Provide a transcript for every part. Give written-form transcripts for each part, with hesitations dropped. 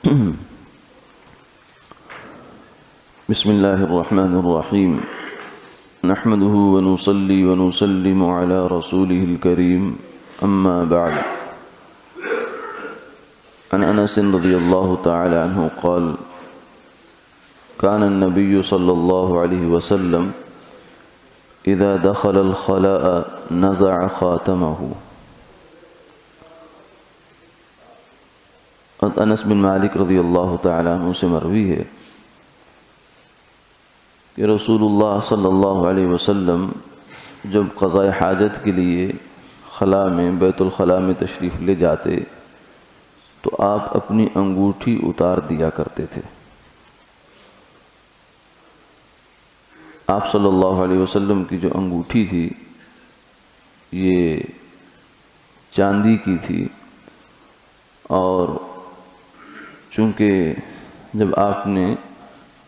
بسم الله الرحمن الرحيم نحمده ونصلي ونسلم على رسوله الكريم أما بعد عن أنس رضي الله تعالى عنه قال كان النبي صلى الله عليه وسلم إذا دخل الخلاء نزع خاتمه. انس بن مالک رضی اللہ تعالی عنہ سے مروی ہے کہ رسول اللہ صلی اللہ علیہ وسلم جب قضاء حاجت کے لیے خلا میں بیت الخلاء میں تشریف لے جاتے تو آپ اپنی انگوٹھی اتار دیا کرتے تھے. آپ صلی اللہ علیہ وسلم کی جو انگوٹھی تھی یہ چاندی کی تھی، اور چونکہ جب آپ نے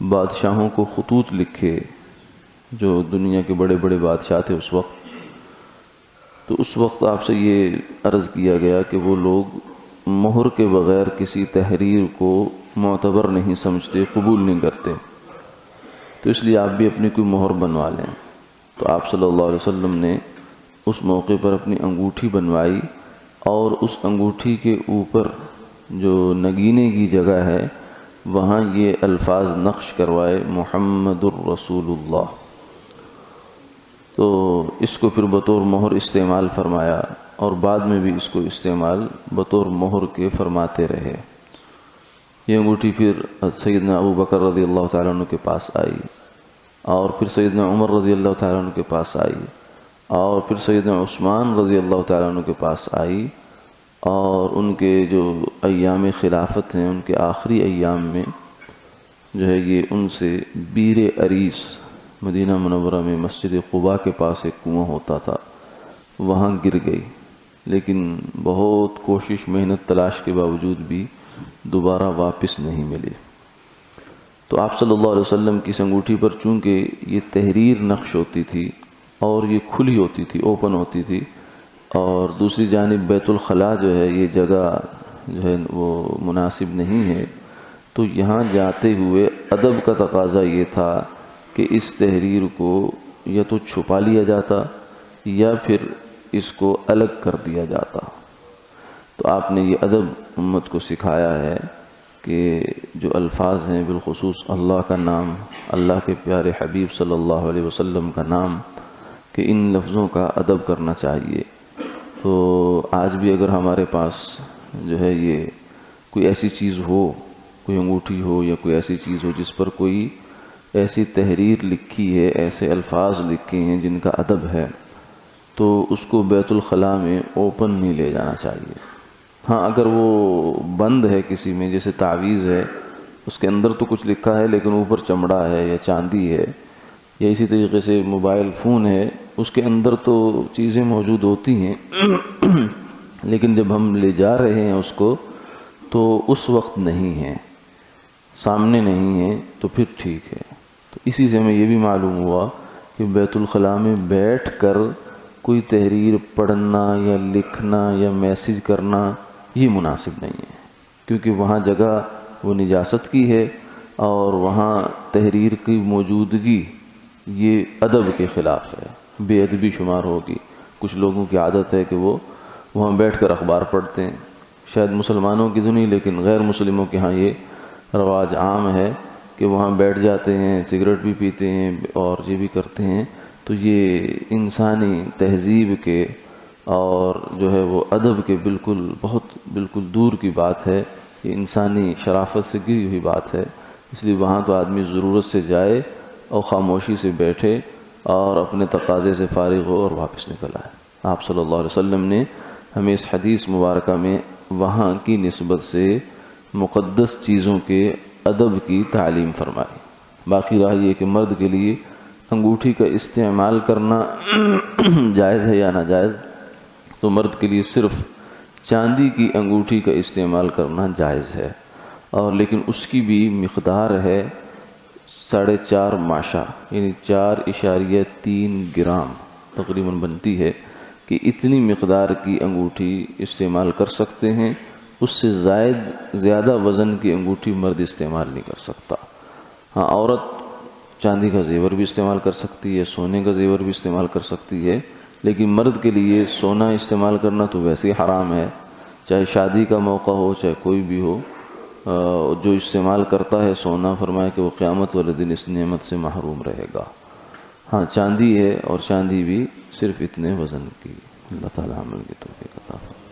بادشاہوں کو خطوط لکھے، جو دنیا کے بڑے بڑے بادشاہ تھے اس وقت، تو اس وقت آپ سے یہ عرض کیا گیا کہ وہ لوگ مہر کے بغیر کسی تحریر کو معتبر نہیں سمجھتے، قبول نہیں کرتے، تو اس لیے آپ بھی اپنی کوئی مہر بنوا لیں. تو آپ صلی اللہ علیہ وسلم نے اس موقع پر اپنی انگوٹھی بنوائی، اور اس انگوٹھی کے اوپر جو نگینے کی جگہ ہے وہاں یہ الفاظ نقش کروائے محمد الرسول اللہ. تو اس کو پھر بطور مہر استعمال فرمایا، اور بعد میں بھی اس کو استعمال بطور مہر کے فرماتے رہے. یہ انگوٹھی پھر سیدنا ابو بکر رضی اللہ تعالیٰ عنہ کے پاس آئی، اور پھر سیدنا عمر رضی اللہ تعالیٰ عنہ کے پاس آئی، اور پھر سیدنا عثمان رضی اللہ تعالیٰ عنہ کے پاس آئی، اور ان کے جو ایام خلافت ہیں ان کے آخری ایام میں جو ہے یہ ان سے بیر عریس، مدینہ منورہ میں مسجد قباء کے پاس ایک کنواں ہوتا تھا، وہاں گر گئی، لیکن بہت کوشش محنت تلاش کے باوجود بھی دوبارہ واپس نہیں ملی. تو آپ صلی اللہ علیہ وسلم کی اس انگوٹھی پر چونکہ یہ تحریر نقش ہوتی تھی اور یہ کھلی ہوتی تھی، اوپن ہوتی تھی، اور دوسری جانب بیت الخلاء جو ہے یہ جگہ جو ہے وہ مناسب نہیں ہے، تو یہاں جاتے ہوئے ادب کا تقاضا یہ تھا کہ اس تحریر کو یا تو چھپا لیا جاتا یا پھر اس کو الگ کر دیا جاتا. تو آپ نے یہ ادب امت کو سکھایا ہے کہ جو الفاظ ہیں، بالخصوص اللہ کا نام، اللہ کے پیارے حبیب صلی اللہ علیہ وسلم کا نام، کہ ان لفظوں کا ادب کرنا چاہیے. تو آج بھی اگر ہمارے پاس جو ہے یہ کوئی ایسی چیز ہو، کوئی انگوٹھی ہو یا کوئی ایسی چیز ہو جس پر کوئی ایسی تحریر لکھی ہے، ایسے الفاظ لکھے ہیں جن کا ادب ہے، تو اس کو بیت الخلاء میں اوپن نہیں لے جانا چاہیے. ہاں اگر وہ بند ہے کسی میں، جیسے تعویذ ہے، اس کے اندر تو کچھ لکھا ہے لیکن اوپر چمڑا ہے یا چاندی ہے، یا اسی طریقے سے موبائل فون ہے، اس کے اندر تو چیزیں موجود ہوتی ہیں لیکن جب ہم لے جا رہے ہیں اس کو تو اس وقت نہیں ہے، سامنے نہیں ہے، تو پھر ٹھیک ہے. تو اسی سے ہمیں یہ بھی معلوم ہوا کہ بیت الخلاء میں بیٹھ کر کوئی تحریر پڑھنا یا لکھنا یا میسج کرنا یہ مناسب نہیں ہے، کیونکہ وہاں جگہ وہ نجاست کی ہے، اور وہاں تحریر کی موجودگی یہ ادب کے خلاف ہے، بے ادبی شمار ہوگی. کچھ لوگوں کی عادت ہے کہ وہ وہاں بیٹھ کر اخبار پڑھتے ہیں، شاید مسلمانوں کی تو نہیں لیکن غیر مسلموں کے ہاں یہ رواج عام ہے کہ وہاں بیٹھ جاتے ہیں، سگریٹ بھی پیتے ہیں اور یہ بھی کرتے ہیں. تو یہ انسانی تہذیب کے اور جو ہے وہ ادب کے بالکل دور کی بات ہے، یہ انسانی شرافت سے گری ہوئی بات ہے. اس لیے وہاں تو آدمی ضرورت سے جائے اور خاموشی سے بیٹھے اور اپنے تقاضے سے فارغ ہو اور واپس نکل آئے. آپ صلی اللہ علیہ وسلم نے ہمیں اس حدیث مبارکہ میں وہاں کی نسبت سے مقدس چیزوں کے ادب کی تعلیم فرمائی. باقی رہا یہ کہ مرد کے لیے انگوٹھی کا استعمال کرنا جائز ہے یا ناجائز، تو مرد کے لیے صرف چاندی کی انگوٹھی کا استعمال کرنا جائز ہے، اور لیکن اس کی بھی مقدار ہے 4.5 ماشا، یعنی 4.3 گرام تقریباً بنتی ہے، کہ اتنی مقدار کی انگوٹھی استعمال کر سکتے ہیں، اس سے زیادہ وزن کی انگوٹھی مرد استعمال نہیں کر سکتا۔ ہاں، عورت چاندی کا زیور بھی استعمال کر سکتی ہے، سونے کا زیور بھی استعمال کر سکتی ہے، لیکن مرد کے لیے سونا استعمال کرنا تو ویسے ہی حرام ہے، چاہے شادی کا موقع ہو چاہے کوئی بھی ہو۔ جو استعمال کرتا ہے سونا، فرمایا کہ وہ قیامت والے دن اس نعمت سے محروم رہے گا۔ ہاں، چاندی ہے، اور چاندی بھی صرف اتنے وزن کی۔ اللہ تعالیٰ عمل کی توفیق عطا فرمائے۔